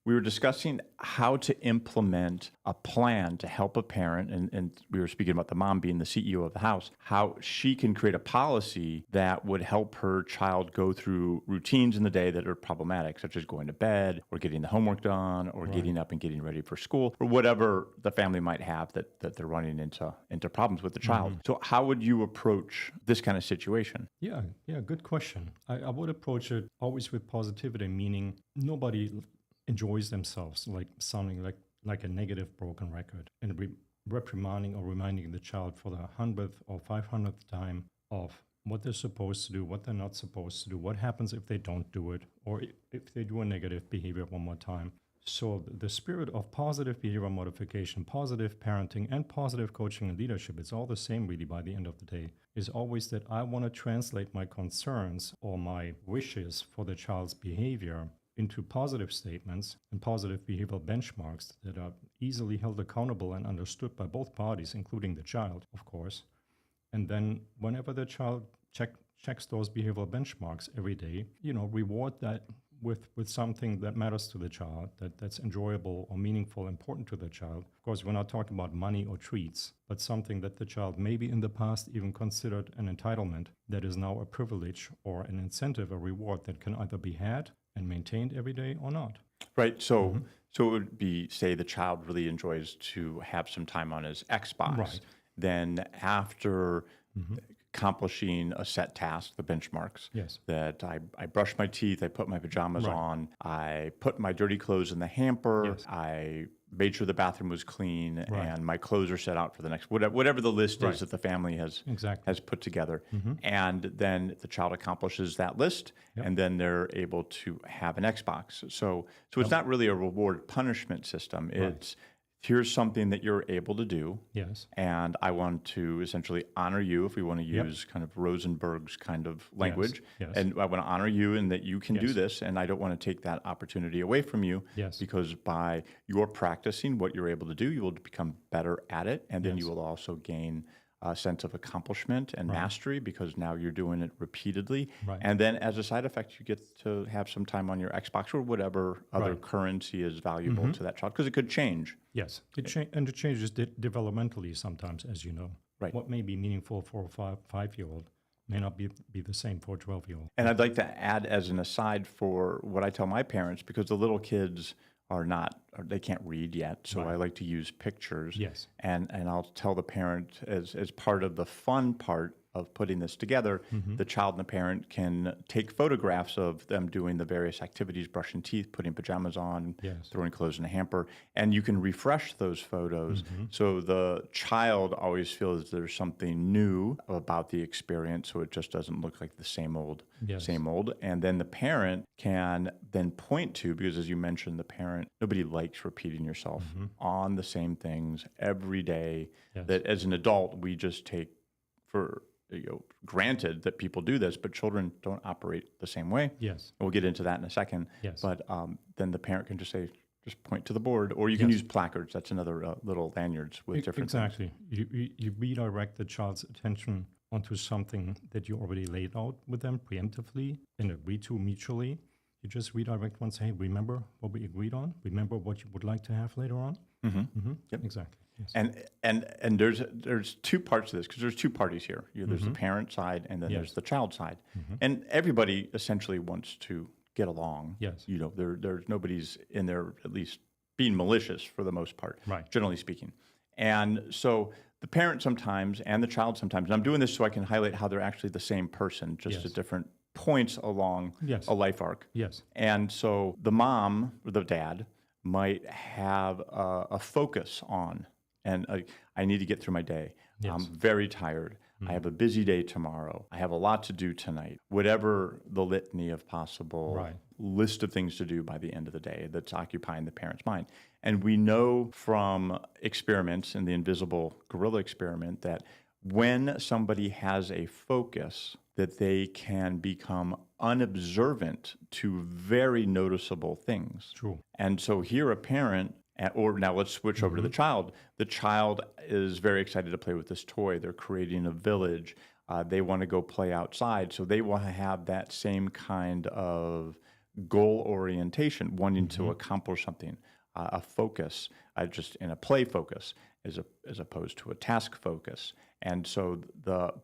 we were discussing how to implement a plan to help a parent, and we were speaking about the mom being the CEO of the house, how she can create a policy that would help her child go through routines in the day that are problematic, such as going to bed or getting the homework done or getting up and getting ready for school or whatever the family might have that they're running into problems with the child. So how would you approach this kind of situation? Yeah, good question. I would approach it always with positivity, meaning nobody enjoys themselves like sounding like a negative broken record and reprimanding or reminding the child for the 100th or 500th time of what they're supposed to do, what they're not supposed to do, what happens if they don't do it, or if they do a negative behavior one more time. So the spirit of positive behavior modification, positive parenting, and positive coaching and leadership, it's all the same really by the end of the day, is always that I want to translate my concerns or my wishes for the child's behavior into positive statements and positive behavioral benchmarks that are easily held accountable and understood by both parties, including the child, of course. And then whenever the child checks those behavioral benchmarks every day, reward that with something that matters to the child, that's enjoyable or meaningful, important to the child. Of course, we're not talking about money or treats, but something that the child maybe in the past even considered an entitlement that is now a privilege or an incentive, a reward that can either be had and maintained every day or not. Right. So it would be, say, the child really enjoys to have some time on his Xbox. Right. Then after accomplishing a set task, the benchmarks, that I brush my teeth, I put my pajamas on, I put my dirty clothes in the hamper, I made sure the bathroom was clean, and my clothes are set out for the next, whatever the list is that the family has put together. And then the child accomplishes that list, and then they're able to have an Xbox. So it's not really a reward punishment system. It's here's something that you're able to do. Yes. And I want to essentially honor you, if we want to use kind of Rosenberg's kind of language. Yes. And I want to honor you and that you can do this. And I don't want to take that opportunity away from you. Because by your practicing what you're able to do, you will become better at it. And then you will also gain a sense of accomplishment and mastery because now you're doing it repeatedly. And then as a side effect, you get to have some time on your Xbox or whatever other currency is valuable to that child because it could change. Yes, and it changes developmentally sometimes, as you know. Right. What may be meaningful for a five-year-old may not be the same for a 12-year-old. And I'd like to add as an aside for what I tell my parents, because the little kids they can't read yet, so I like to use pictures. Yes. And I'll tell the parent as part of the fun part of putting this together, the child and the parent can take photographs of them doing the various activities, brushing teeth, putting pajamas on, throwing clothes in a hamper, and you can refresh those photos. So the child always feels there's something new about the experience, so it just doesn't look like the same old. And then the parent can then point to, because as you mentioned, the parent, nobody likes repeating yourself on the same things every day, that as an adult, we just take for granted that people do this, but children don't operate the same way. Yes. And we'll get into that in a second. Yes. But then the parent can just point to the board, or you can use placards. That's another little lanyards with different things. You redirect the child's attention onto something that you already laid out with them preemptively and agreed to mutually. You just redirect one, say, hey, remember what we agreed on? Remember what you would like to have later on? Yep. Exactly. Yes. And there's two parts to this, because there's two parties here. There's the parent side, and then there's the child side. And everybody essentially wants to get along. Yes. There's nobody's in there at least being malicious for the most part, generally speaking. And so the parent sometimes and the child sometimes, and I'm doing this so I can highlight how they're actually the same person, just at different points along a life arc. Yes. And so the mom or the dad might have a focus on, and I need to get through my day. I'm very tired. I have a busy day tomorrow. I have a lot to do tonight. Whatever the litany of possible list of things to do by the end of the day that's occupying the parent's mind. And we know from experiments in the invisible gorilla experiment that when somebody has a focus, that they can become unobservant to very noticeable things. True. And so here a parent, or now let's switch over to the child. The child is very excited to play with this toy. They're creating a village. They want to go play outside. So they want to have that same kind of goal orientation, wanting to accomplish something, a focus, just in a play focus, as opposed to a task focus. And so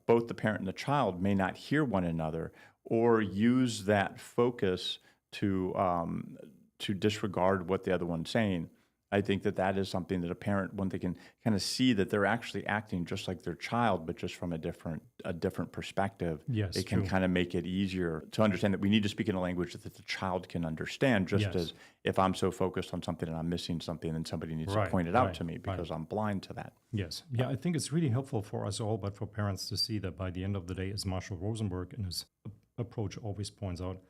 both the parent and the child may not hear one another or use that focus to disregard what the other one's saying. I think that is something that a parent, when they can kind of see that they're actually acting just like their child, but just from a different perspective, Yes, it can true. kind of make it easier to understand that we need to speak in a language that the child can understand, just Yes. as if I'm so focused on something and I'm missing something, then somebody needs to Right, point it out right, to me right. because I'm blind to that. Yes. Yeah, I think it's really helpful for us all, but for parents to see that by the end of the day, as Marshall Rosenberg in his approach always points out,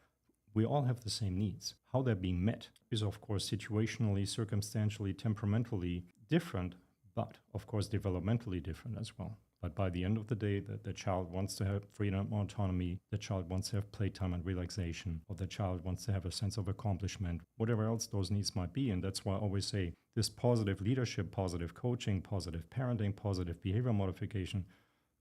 we all have the same needs. How they're being met is, of course, situationally, circumstantially, temperamentally different, but, of course, developmentally different as well. But by the end of the day, the child wants to have freedom and autonomy, the child wants to have playtime and relaxation, or the child wants to have a sense of accomplishment, whatever else those needs might be. And that's why I always say this positive leadership, positive coaching, positive parenting, positive behavior modification,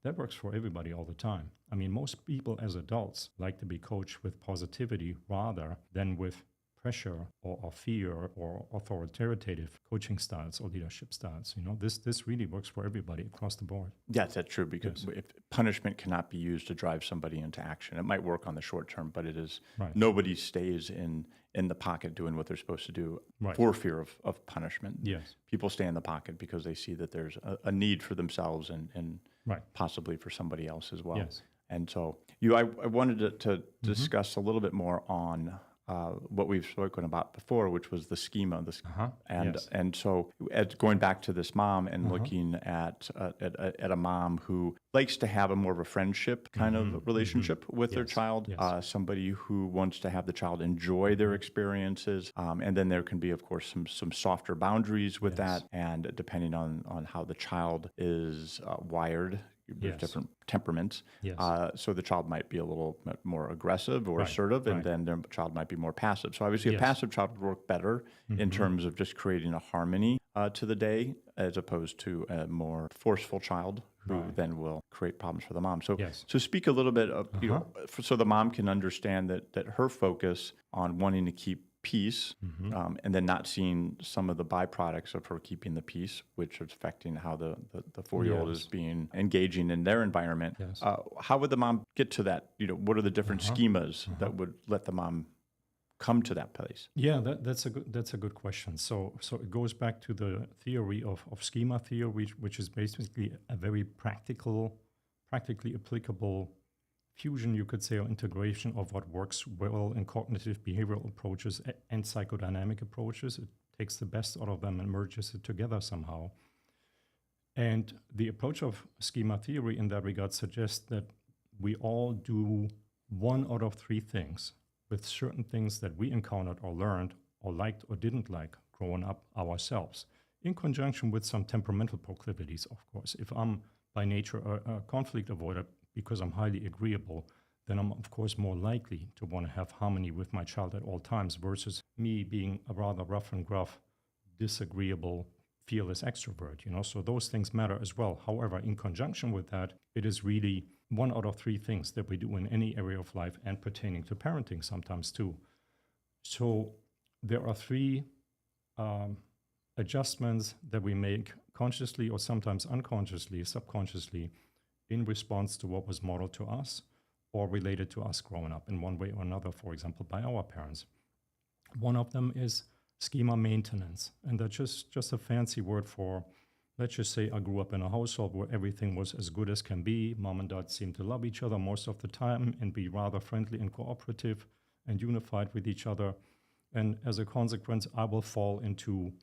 that works for everybody all the time. I mean, most people as adults like to be coached with positivity rather than with pressure or fear or authoritative coaching styles or leadership styles. This really works for everybody across the board. Yes, that's true, because if punishment cannot be used to drive somebody into action. It might work on the short term, but it is nobody stays in the pocket doing what they're supposed to do for fear of punishment. Yes. People stay in the pocket because they see that there's a need for themselves and possibly for somebody else as well. Yes. And so I wanted to discuss a little bit more on what we've spoken about before, which was the schema. And so going back to this mom and looking at a mom who likes to have a more of a friendship kind of relationship with their child, somebody who wants to have the child enjoy their experiences. And then there can be, of course, some softer boundaries with that. And depending on how the child is wired, there's different temperaments. So the child might be a little more aggressive or assertive, and then the child might be more passive. So obviously a passive child would work better in terms of just creating a harmony to the day, as opposed to a more forceful child who then will create problems for the mom. So speak a little bit of, so the mom can understand that her focus on wanting to keep peace, and then not seeing some of the byproducts of her keeping the peace, which is affecting how the 4-year-old is being engaging in their environment. How would the mom get to that? What are the different schemas that would let the mom come to that place? Yeah, that's a good question. So it goes back to the theory of schema theory, which is basically a very practically applicable fusion, you could say, or integration of what works well in cognitive behavioral approaches and psychodynamic approaches. It takes the best out of them and merges it together somehow. And the approach of schema theory in that regard suggests that we all do one out of three things with certain things that we encountered or learned or liked or didn't like growing up ourselves, in conjunction with some temperamental proclivities, of course. If I'm by nature a conflict avoider, because I'm highly agreeable, then I'm, of course, more likely to want to have harmony with my child at all times versus me being a rather rough and gruff, disagreeable, fearless extrovert, So those things matter as well. However, in conjunction with that, it is really one out of three things that we do in any area of life and pertaining to parenting sometimes too. So there are three adjustments that we make consciously or sometimes unconsciously, subconsciously, in response to what was modeled to us or related to us growing up in one way or another, for example, by our parents. One of them is schema maintenance. And that's just a fancy word for, let's just say I grew up in a household where everything was as good as can be. Mom and dad seemed to love each other most of the time and be rather friendly and cooperative and unified with each other. And as a consequence, I will fall into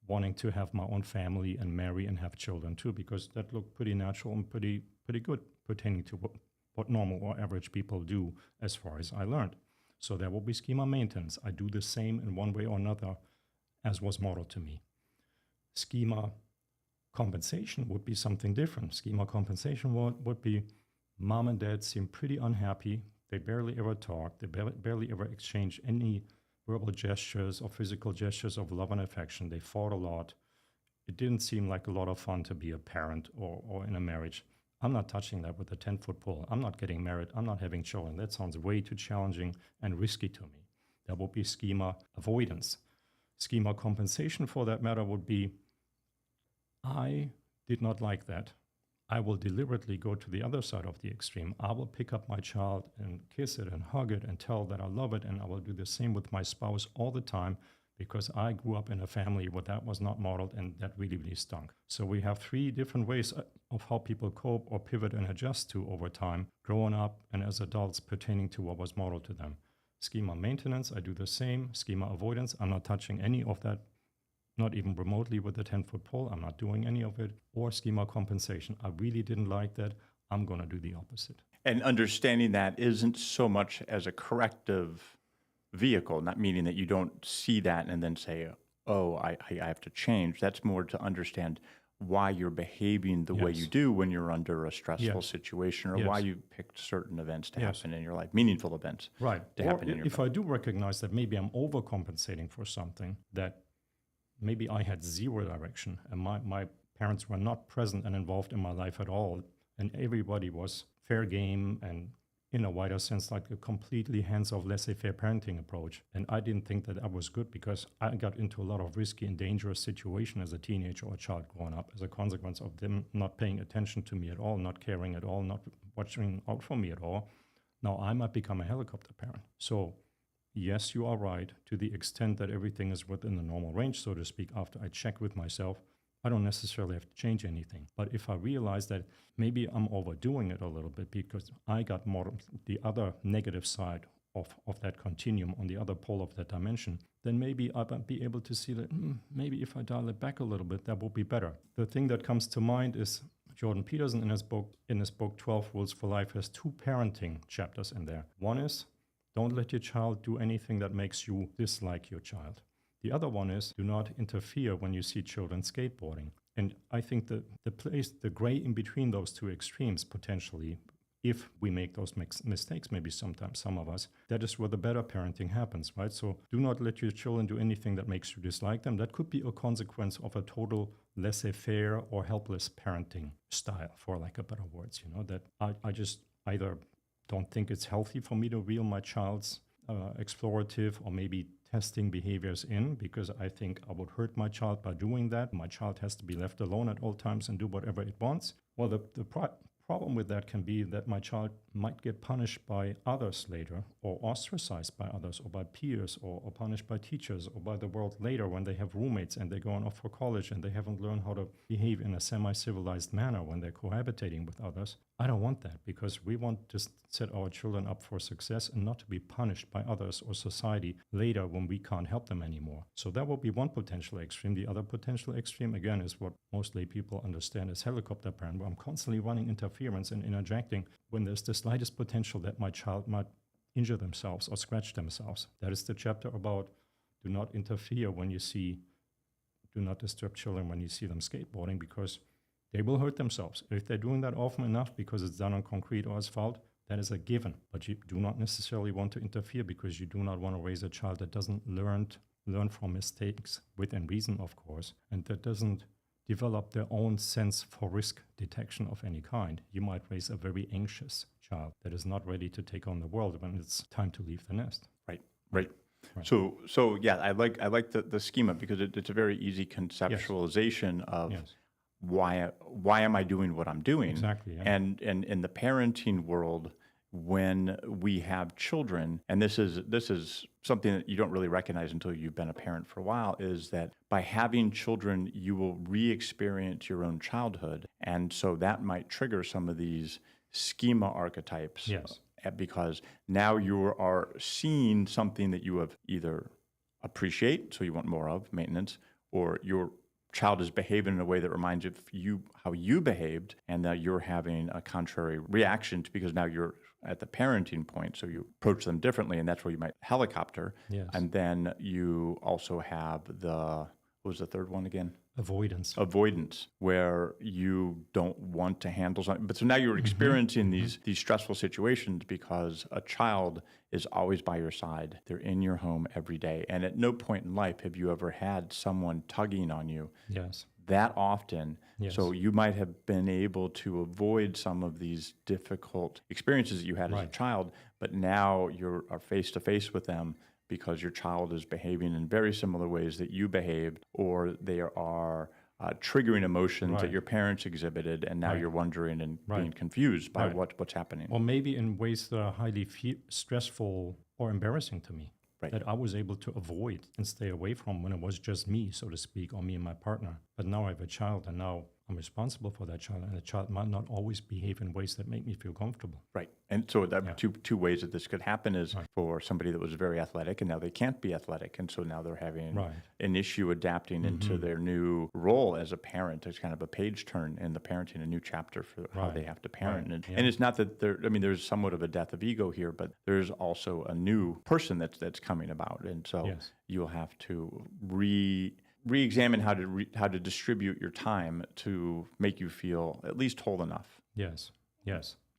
wanting to have my own family and marry and have children too, because that looked pretty natural and pretty good pertaining to what normal or average people do as far as I learned. So there will be schema maintenance. I do the same in one way or another as was modeled to me. Schema compensation would be something different. Schema compensation would be mom and dad seem pretty unhappy. They barely ever talk. They barely ever exchange any verbal gestures or physical gestures of love and affection. They fought a lot. It didn't seem like a lot of fun to be a parent or in a marriage. I'm not touching that with a 10-foot pole. I'm not getting married. I'm not having children. That sounds way too challenging and risky to me. That would be schema avoidance. Schema compensation, for that matter, would be, I did not like that. I will deliberately go to the other side of the extreme. I will pick up my child and kiss it and hug it and tell that I love it. And I will do the same with my spouse all the time, because I grew up in a family where that was not modeled, and that really, really stunk. So we have 3 different ways of how people cope or pivot and adjust to over time, growing up and as adults, pertaining to what was modeled to them. Schema maintenance, I do the same. Schema avoidance, I'm not touching any of that, not even remotely with the 10-foot pole. I'm not doing any of it. Or schema compensation. I really didn't like that. I'm going to do the opposite. And understanding that isn't so much as a corrective vehicle, not meaning that you don't see that and then say, oh, I have to change. That's more to understand why you're behaving the way you do when you're under a stressful situation, or why you picked certain events to happen in your life, meaningful events to happen in your life. If I do recognize that maybe I'm overcompensating for something, that maybe I had zero direction and my parents were not present and involved in my life at all, and everybody was fair game and, in a wider sense, like a completely hands-off, laissez-faire parenting approach. And I didn't think that that was good, because I got into a lot of risky and dangerous situations as a teenager or a child growing up as a consequence of them not paying attention to me at all, not caring at all, not watching out for me at all. Now I might become a helicopter parent. So yes, you are right, to the extent that everything is within the normal range, so to speak. After I check with myself, I don't necessarily have to change anything. But if I realize that maybe I'm overdoing it a little bit because I got more the other negative side of that continuum on the other pole of that dimension, then maybe I'll be able to see that maybe if I dial it back a little bit, that will be better. The thing that comes to mind is Jordan Peterson in his book 12 Rules for Life has 2 parenting chapters in there. One is, don't let your child do anything that makes you dislike your child. The other one is, do not interfere when you see children skateboarding. And I think that the gray in between those 2 extremes, potentially, if we make those mistakes, maybe sometimes some of us, that is where the better parenting happens, right? So do not let your children do anything that makes you dislike them. That could be a consequence of a total laissez-faire or helpless parenting style, for lack of better words, that I just either don't think it's healthy for me to reel my child's explorative or maybe testing behaviors in, because I think I would hurt my child by doing that. My child has to be left alone at all times and do whatever it wants. Well, the problem with that can be that my child might get punished by others later, or ostracized by others, or by peers, or punished by teachers, or by the world later when they have roommates and they're going off for college and they haven't learned how to behave in a semi-civilized manner when they're cohabitating with others. I don't want that, because we want to set our children up for success and not to be punished by others or society later when we can't help them anymore. So that will be one potential extreme. The other potential extreme, again, is what most lay people understand as helicopter parent, where I'm constantly running interference and interjecting when there's the slightest potential that my child might injure themselves or scratch themselves. That is the chapter about do not interfere when you see, do not disturb children when you see them skateboarding, because they will hurt themselves. If they're doing that often enough because it's done on concrete or asphalt, that is a given. But you do not necessarily want to interfere, because you do not want to raise a child that doesn't learn from mistakes, within reason, of course, and that doesn't develop their own sense for risk detection of any kind. You might raise a very anxious child that is not ready to take on the world when it's time to leave the nest. Right. So yeah, I like the schema, because it's a very easy conceptualization of why am I doing what I'm doing? Exactly. Yeah. And in the parenting world, when we have children, and this is something that you don't really recognize until you've been a parent for a while, is that by having children, you will re-experience your own childhood. And so that might trigger some of these schema archetypes. Yes. Because now you are seeing something that you have either appreciate, so you want more of, maintenance, or your child is behaving in a way that reminds you of how you behaved, and that you're having a contrary reaction to, because now you're at the parenting point, so you approach them differently, and that's where you might helicopter. Yes. And then you also have what was the third one again? Avoidance, where you don't want to handle something. But so now you're experiencing these stressful situations because a child is always by your side. They're in your home every day. And at no point in life have you ever had someone tugging on you that often. Yes. So you might have been able to avoid some of these difficult experiences that you had as a child, but now you're face to face with them because your child is behaving in very similar ways that you behaved, or they are triggering emotions that your parents exhibited, and now you're wondering and being confused by what's happening. Or maybe in ways that are highly stressful or embarrassing to me. That I was able to avoid and stay away from when it was just me, so to speak, or me and my partner. But now I have a child, and now I'm responsible for that child, and the child might not always behave in ways that make me feel comfortable. Right. And so two ways that this could happen is for somebody that was very athletic, and now they can't be athletic, and so now they're having an issue adapting into their new role as a parent. There's kind of a page turn in the parenting, a new chapter for how they have to parent. And it's not that there's somewhat of a death of ego here, but there's also a new person that's coming about, and so you'll have to re-examine how to distribute your time to make you feel at least whole enough. Yes,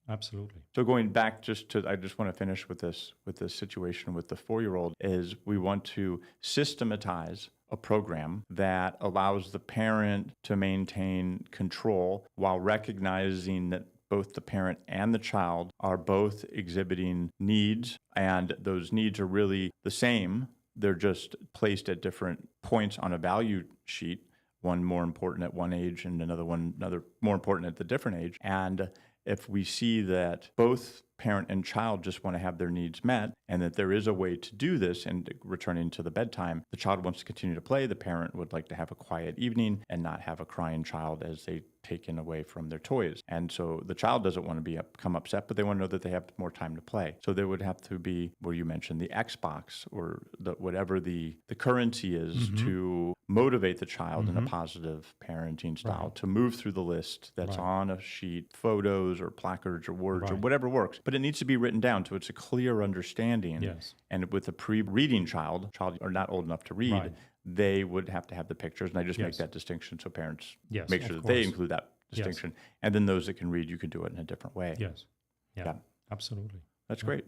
absolutely. So going back I just want to finish with this situation with the 4-year-old is we want to systematize a program that allows the parent to maintain control while recognizing that both the parent and the child are both exhibiting needs, and those needs are really the same. They're just placed at different points on a value sheet, one more important at one age and another more important at the different age. And if we see that both parent and child just want to have their needs met, and that there is a way to do this, and returning to the bedtime, the child wants to continue to play, the parent would like to have a quiet evening and not have a crying child as they taken away from their toys. And so the child doesn't want to become upset, but they want to know that they have more time to play. So there would have to be, where you mentioned the Xbox or whatever the currency is to motivate the child in a positive parenting style, to move through the list that's on a sheet, photos or placards or words or whatever works. But it needs to be written down so it's a clear understanding. Yes. And with a pre-reading child are not old enough to read, they would have to have the pictures. And I just make that distinction so parents make sure that they include that distinction. And then those that can read, you can do it in a different way. Yes. Yeah. Absolutely. That's great.